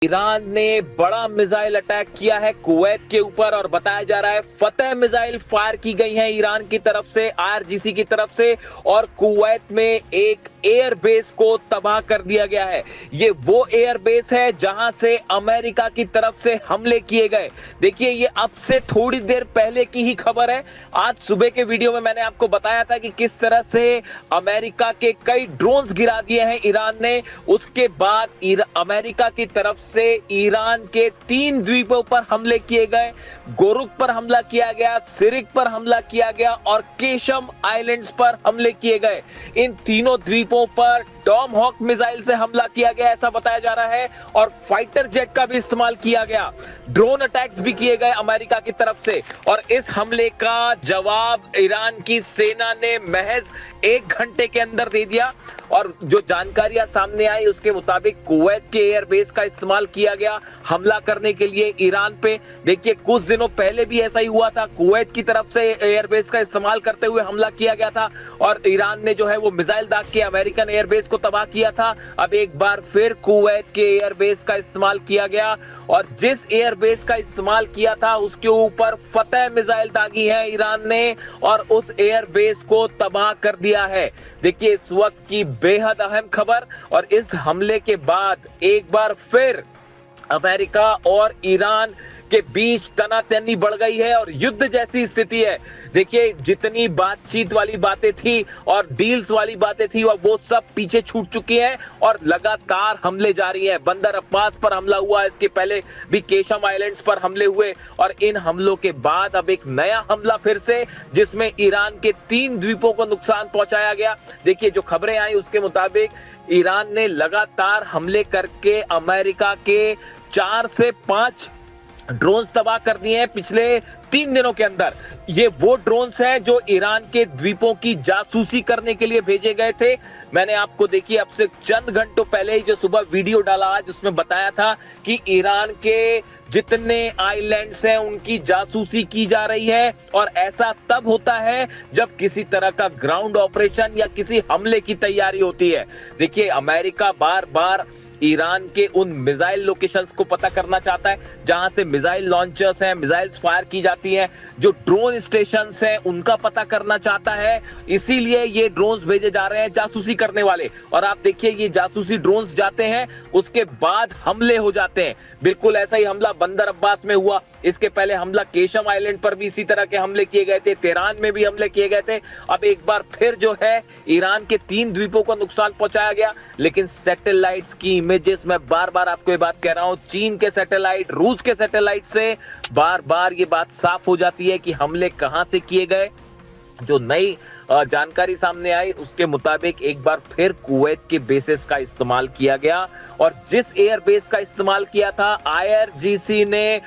Iran ने बड़ा missile attack किया है कुवैत के ऊपर और बताया जा रहा है फतह मिसाइल फायर की गई है ईरान की तरफ से, आईआरजीसी की तरफ से, और कुवैत में एक एयरबेस को तबाह कर दिया गया है। ये वो एयरबेस है जहां से अमेरिका की तरफ से हमले किए गए। देखिए, ये अब से थोड़ी देर पहले की ही खबर है। आज सुबह के वीडियो में मैंने आपको बताया था कि किस तरह से अमेरिका के कई ड्रोन्स गिरा दिए हैं ईरान ने। उसके बाद अमेरिका की तरफ से ईरान के 3 द्वीपों पर हमले किए गए। गोरुक पर हमला किया गया, सिरिक पर हमला किया गया और केशम आइलैंड्स पर हमले किए गए। इन तीनों द्वीपों पर टॉमहॉक मिसाइल से हमला किया गया, ऐसा बताया जा रहा है, और फाइटर जेट का भी इस्तेमाल किया गया। ड्रोन अटैक्स भी किए गए अमेरिका की तरफ से, और इस हमले का जवाब ईरान की सेना ने महज 1 घंटे के अंदर दे दिया। और जो जानकारियां सामने आई उसके मुताबिक कुवैत के एयरबेस का इस्तेमाल किया गया हमला करने के लिए ईरान पे। देखिए, कुछ दिनों पहले भी ऐसा ही हुआ था, कुवैत की तरफ से एयरबेस का इस्तेमाल करते हुए हमला किया गया था और ईरान ने जो है वो मिसाइल दाग के अमेरिकन एयरबेस को तबाह किया था। अब एक बार फिर कुवैत के एयरबेस का इस्तेमाल किया गया, और जिस एयरबेस का इस्तेमाल किया था उसके ऊपर फतह मिसाइल दागी है ईरान ने और उस एयरबेस को तबाह कर दिया है। देखिए, इस वक्त की बेहद अहम खबर, और इस हमले के बाद एक बार फिर अमेरिका और ईरान के बीच तनातनी बढ़ गई है और युद्ध जैसी स्थिति है। देखिए, जितनी बातचीत वाली बातें थी और डील्स वाली बातें थी वो सब पीछे छूट चुकी हैं और लगातार हमले जारी हैं। बंदर अब्बास पर हमला हुआ, इसके पहले भी केशम आइलैंड्स पर हमले हुए, और इन हमलों के बाद अब एक नया हमला फिर से, जिसमें ईरान के 3 द्वीपों को नुकसान पहुंचाया गया। देखिए, जो खबरें आई उसके मुताबिक ईरान ने लगातार हमले करके अमेरिका के 4 से 5 ड्रोन्स तबाह कर दिए हैं पिछले 3 दिनों के अंदर। ये वो ड्रोन्स हैं जो ईरान के द्वीपों की जासूसी करने के लिए भेजे गए थे। मैंने आपको देखिए अब से चंद घंटों पहले ही जो सुबह वीडियो डाला आज उसमें बताया था कि ईरान के जितने आइलैंड्स हैं उनकी जासूसी की जा रही है, और ऐसा तब होता है जब किसी तरह का ग्राउंड ऑपरेशन या किसी हमले की तैयारी होती है। देखिए, अमेरिका बार बार ईरान के उन मिसाइल लोकेशंस को पता करना चाहता है जहां से मिसाइल लॉन्चर्स हैं, मिसाइल्स फायर की जाती हैं, जो ड्रोन स्टेशंस हैं उनका पता करना चाहता है। इसीलिए ये ड्रोन्स भेजे जा रहे हैं जासूसी करने वाले। और आप देखिए, ये जासूसी ड्रोन्स जाते हैं, उसके बाद हमले हो जाते हैं। बिल्कुल ऐसा ही हमला बंदर अब्बास में हुआ, इसके पहले हमला केशम आइलैंड पर भी इसी तरह के हमले किए गए थे, तेहरान में भी हमले किए गए थे। अब एक बार फिर जो है ईरान के 3 द्वीपों को नुकसान पहुंचाया गया। लेकिन सैटेलाइट्स की इमेजेस, मैं बार बार आपको ये बात कह रहा हूं, चीन के सैटेलाइट, रूस के सैटेलाइट से बार बार ये बात साफ हो जाती है कि हमले कहां से किए गए। जो नई जानकारी सामने आई उसके मुताबिक एक बार फिर कुवैत के बेसेस का इस्तेमाल किया गया, और जिस एयरबेस का इस्तेमाल किया था आईआरजीसी ने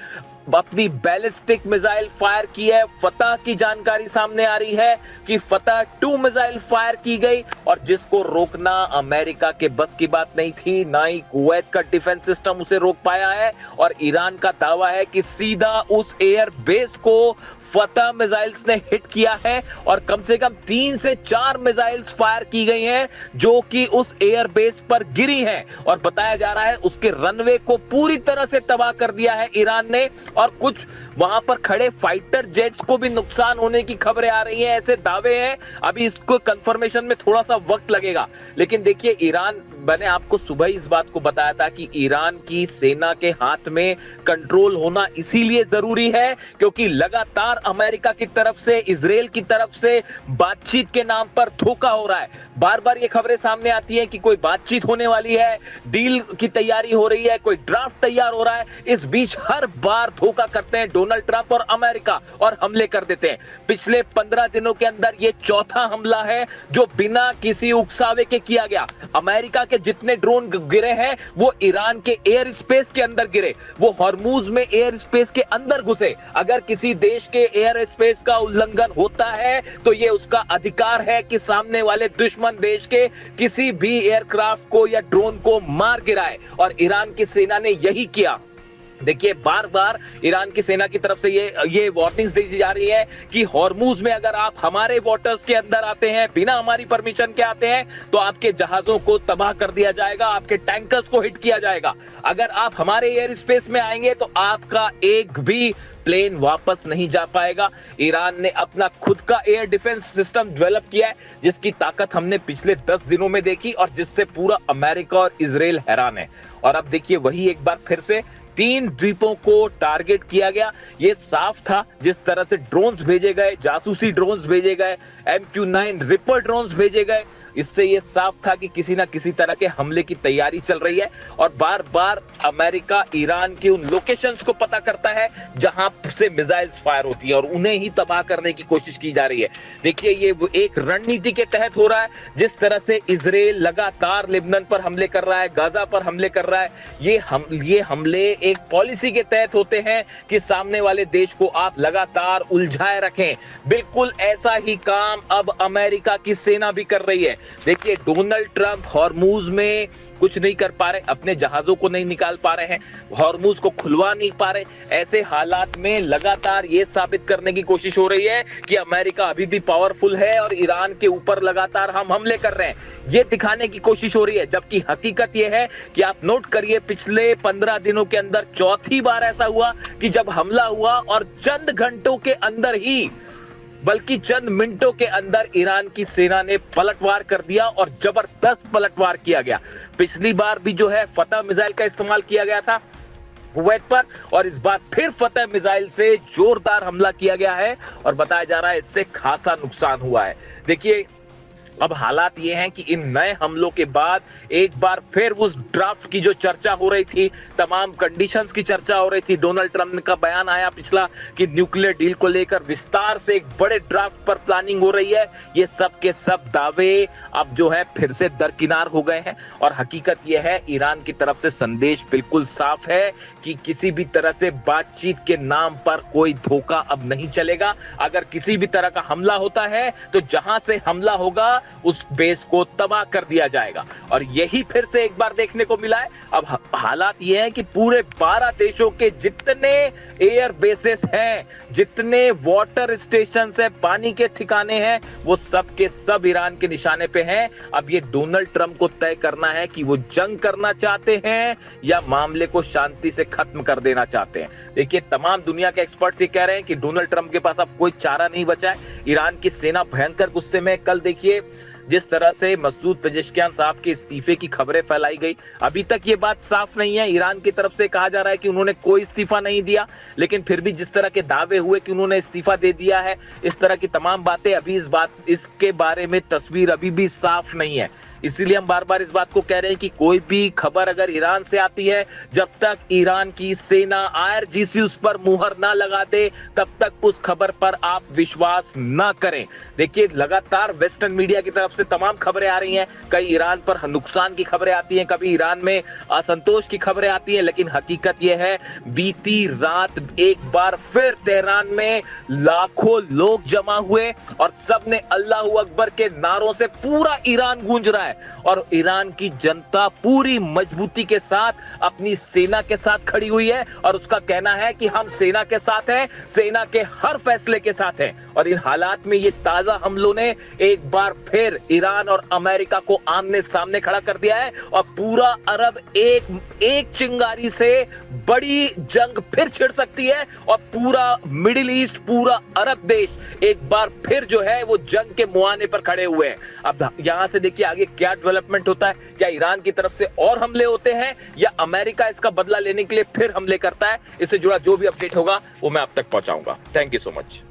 अपनी बैलिस्टिक मिसाइल फायर की है। फतह की जानकारी सामने आ रही है कि फतह 2 मिसाइल फायर की गई, और जिसको रोकना अमेरिका के बस की बात नहीं थी, ना ही कुवैत का डिफेंस सिस्टम उसे रोक पाया है। और ईरान का दावा है कि सीधा उस एयर बेस को फतह मिसाइल्स ने हिट किया है, और कम से कम 3 से 4 मिसाइल्स फायर की गई हैं जो कि उस एयर बेस पर गिरी हैं, और बताया जा रहा है उसके रनवे को पूरी तरह से तबाह कर दिया है ईरान ने, और कुछ वहां पर खड़े फाइटर जेट्स को भी नुकसान होने की खबरें आ रही हैं, ऐसे दावे हैं। अभी इसको कंफर्मेशन में थोड़ा सा वक्त लगेगा। लेकिन देखिए, ईरान, मैंने आपको सुबह ही इस बात को बताया था कि ईरान की सेना के हाथ में कंट्रोल होना इसीलिए जरूरी है क्योंकि लगातार अमेरिका की तरफ से, इजराइल की तरफ से बातचीत के नाम पर धोखा हो रहा है। बार बार ये खबरें सामने आती हैं कि कोई बातचीत होने वाली है, डील की तैयारी हो रही है, कोई ड्राफ्ट तैयार हो रहा है। इस बीच हर बार धोखा करते हैं डोनाल्ड ट्रंप और अमेरिका और हमले कर देते हैं। पिछले 15 दिनों के अंदर ये चौथा हमला है जो बिना किसी उकसावे के किया गया। अमेरिका के जितने ड्रोन गिरे हैं वो ईरान के एयर स्पेस के अंदर गिरे, वो हॉर्मूज में एयर स्पेस के अंदर घुसे। अगर किसी देश के एयर स्पेस का उल्लंघन होता है तो यह उसका अधिकार है कि सामने वाले दुश्मन देश के किसी भी एयरक्राफ्ट को या ड्रोन को मार गिराए, और ईरान की सेना ने यही किया। देखिए बार बार ईरान की सेना की तरफ से ये वार्निंग्स दी जा रही है कि हॉर्मूज में अगर आप हमारे वाटर्स के अंदर आते हैं, बिना हमारी परमिशन के आते हैं, तो आपके जहाजों को तबाह कर दिया जाएगा, आपके टैंकर्स को हिट किया जाएगा। अगर आप हमारे एयर स्पेस में आएंगे तो आपका एक भी प्लेन वापस नहीं जा पाएगा। ईरान ने अपना खुद का एयर डिफेंस सिस्टम डेवलप किया है, जिसकी ताकत हमने पिछले 10 दिनों में देखी और जिससे पूरा अमेरिका और इजराइल हैरान है। और अब देखिए वही एक बार फिर से 3 द्वीपों को टारगेट किया गया। ये साफ था, जिस तरह से ड्रोन्स भेजे गए, जासूसी ड्रोन्स भेजे गए, MQ-9 रिपर ड्रोन्स भेजे गए, इससे ये साफ था कि किसी ना किसी तरह के हमले की तैयारी चल रही है। और बार बार अमेरिका ईरान के उन लोकेशंस को पता करता है जहां से मिसाइल्स फायर होती है और उन्हें ही तबाह करने की कोशिश की जा रही है। देखिए ये एक रणनीति के तहत हो रहा है। जिस तरह से इजराइल लगातार लेबनान पर हमले कर रहा है, गाजा पर हमले कर रहा है, ये हमले एक पॉलिसी के तहत होते हैं कि सामने वाले देश को आप लगातार उलझाए रखें। बिल्कुल ऐसा ही काम अब अमेरिका की सेना भी कर रही है। देखिए डोनाल्ड ट्रंप हॉर्मूज में कुछ नहीं कर पा रहे, अपने जहाजों को नहीं निकाल पा रहे हैं, हॉर्मूज को खुलवा नहीं पा रहे। ऐसे हालात में लगातार ये साबित करने की कोशिश हो रही है कि अमेरिका अभी भी पावरफुल है और ईरान के ऊपर लगातार हम हमले कर रहे हैं, ये दिखाने की कोशिश हो रही है। जबकि हकीकत ये है कि आप नोट करिए, पिछले 15 दिनों के अंदर चौथी बार ऐसा हुआ कि जब हमला हुआ और चंद घंटों के अंदर ही, बल्कि चंद मिनटों के अंदर ईरान की सेना ने पलटवार कर दिया और जबरदस्त पलटवार किया गया। पिछली बार भी जो है फतह मिसाइल का इस्तेमाल किया गया था कुवैत पर, और इस बार फिर फतह मिसाइल से जोरदार हमला किया गया है और बताया जा रहा है इससे खासा नुकसान हुआ है। देखिए अब हालात ये हैं कि इन नए हमलों के बाद एक बार फिर उस ड्राफ्ट की जो चर्चा हो रही थी, तमाम कंडीशंस की चर्चा हो रही थी, डोनाल्ड ट्रंप का बयान आया पिछला कि न्यूक्लियर डील को लेकर विस्तार से एक बड़े ड्राफ्ट पर प्लानिंग हो रही है। ये सब के सब दावे अब जो है फिर से दरकिनार हो गए हैं और हकीकत यह है ईरान की तरफ से संदेश बिल्कुल साफ है कि किसी भी तरह से बातचीत के नाम पर कोई धोखा अब नहीं चलेगा। अगर किसी भी तरह का हमला होता है तो जहां से हमला होगा उस बेस को तबाह कर दिया जाएगा। और यही फिर से एक बार देखने को मिला है। अब हालात ये हैं कि पूरे 12 देशों के जितने एयर बेसेस हैं, जितने वाटर स्टेशन है, पानी के ठिकाने हैं, वो सब के सब ईरान के निशाने पे हैं। अब ये डोनाल्ड ट्रंप को तय करना है कि वो जंग करना चाहते हैं या मामले को शांति से खत्म कर देना चाहते हैं। देखिए तमाम दुनिया के एक्सपर्ट्स ये कह रहे हैं कि डोनाल्ड ट्रंप के पास अब कोई चारा नहीं बचा है। ईरान की सेना भयंकर गुस्से में। कल देखिए जिस तरह से मसूद पेजेश्कियान साहब के इस्तीफे की खबरें फैलाई गई, अभी तक ये बात साफ नहीं है। ईरान की तरफ से कहा जा रहा है कि उन्होंने कोई इस्तीफा नहीं दिया, लेकिन फिर भी जिस तरह के दावे हुए कि उन्होंने इस्तीफा दे दिया है, इस तरह की तमाम बातें, अभी इसके बारे में तस्वीर अभी भी साफ नहीं है। इसीलिए हम बार बार इस बात को कह रहे हैं कि कोई भी खबर अगर ईरान से आती है, जब तक ईरान की सेना IRGC उस पर मुहर ना लगा दे, तब तक उस खबर पर आप विश्वास ना करें। देखिए लगातार वेस्टर्न मीडिया की तरफ से तमाम खबरें आ रही हैं, कई ईरान पर नुकसान की खबरें आती हैं, कभी ईरान में असंतोष की खबरें आती हैं, लेकिन हकीकत यह है बीती रात एक बार फिर तेहरान में लाखों लोग जमा हुए और सबने अल्लाहू अकबर के नारों से पूरा ईरान गूंज रहा है। और ईरान की जनता पूरी मजबूती के साथ अपनी सेना के साथ खड़ी हुई है और उसका कहना है कि हम सेना के साथ हैं, सेना के हर फैसले के साथ हैं। और इन हालात में ये ताजा हमलों ने एक बार फिर ईरान और अमेरिका को आमने सामने खड़ा कर दिया है और पूरा अरब एक चिंगारी से बड़ी जंग फिर छिड़ सकती है और पूरा मिडिल ईस्ट, पूरा अरब देश एक बार फिर जो है वो जंग के मुहाने पर खड़े हुए हैं। अब यहां से देखिए आगे क्या डेवलपमेंट होता है, क्या ईरान की तरफ से और हमले होते हैं या अमेरिका इसका बदला लेने के लिए फिर हमले करता है। इससे जुड़ा जो भी अपडेट होगा वो मैं आप तक पहुंचाऊंगा। Thank you so much.